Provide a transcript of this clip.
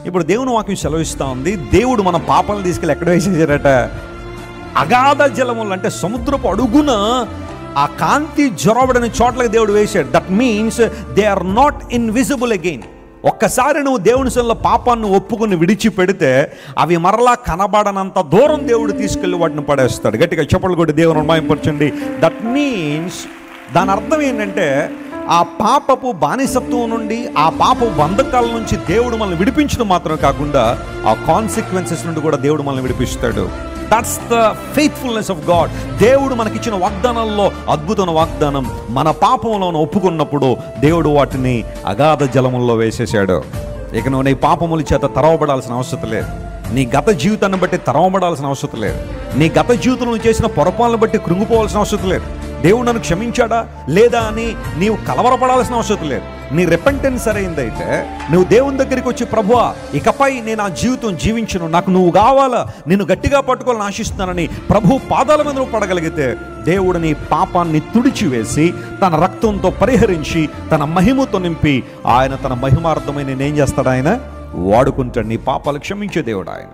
ఇప్పుడు దేవుని వాక్యం సెలవిస్తూ ఉంది, దేవుడు మన పాపాలను తీసుకెళ్ళి ఎక్కడ వేసేసారట? అగాధ జలములు, అంటే సముద్రపు అడుగున ఆ కాంతి జొరబడిన చోట్లకి దేవుడు వేశాడు. That means they are not invisible again. ఒక్కసారి నువ్వు దేవుని సన్నిధిలో పాపాన్ని ఒప్పుకుని విడిచిపెడితే అవి మరలా కనబడనంత దూరం దేవుడు తీసుకెళ్ళి వాటిని పడేస్తాడు. గట్టిగా చెప్పలు కొట్టి దేవుని మహిమపరచండి. దట్ మీన్స్ దాని అర్థం ఏంటంటే ఆ పాపపు బానిసత్వం నుండి, ఆ పాపపు బంధకాల నుంచి దేవుడు మనల్ని విడిపించడం మాత్రం కాకుండా ఆ కాన్సిక్వెన్సెస్ నుండి కూడా దేవుడు మనల్ని విడిపిస్తాడు. That's the faithfulness of God. దేవుడు మనకిచ్చిన వాగ్దానాల్లో అద్భుతమైన వాగ్దానం, మన పాపంలో ఒప్పుకున్నప్పుడు దేవుడు వాటిని అగాధ జలముల్లో వేసేసాడు. ఇక నువ్వు నీ పాపముల చేత తరవబడాల్సిన అవసరం లేదు. నీ గత జీవితాన్ని బట్టి తరవబడాల్సిన అవసరం లేదు. నీ గత జీవితంలో చేసిన పొరపాలను బట్టి కృంగిపోవాల్సిన అవసరం లేదు. దేవుడు నన్ను క్షమించాడా లేదా అని నీవు కలవరపడాల్సిన అవసరం లేదు. నీ రిపెంటెన్స్ సరైందైతే నువ్వు దేవుని దగ్గరికి వచ్చి, ప్రభువా ఇకపై నేను ఆ జీవితం జీవించను, నాకు నువ్వు కావాలా, నేను గట్టిగా పట్టుకోవాలని ఆశిస్తున్నానని ప్రభు పాదాల మీద నువ్వు పడగలిగితే దేవుడు నీ పాపాన్ని తుడిచివేసి తన రక్తంతో పరిహరించి తన మహిమతో నింపి ఆయన తన మహిమార్థమై నేనేం చేస్తాడు? ఆయన వాడుకుంటాడు. నీ పాపాలు క్షమించే దేవుడు ఆయన.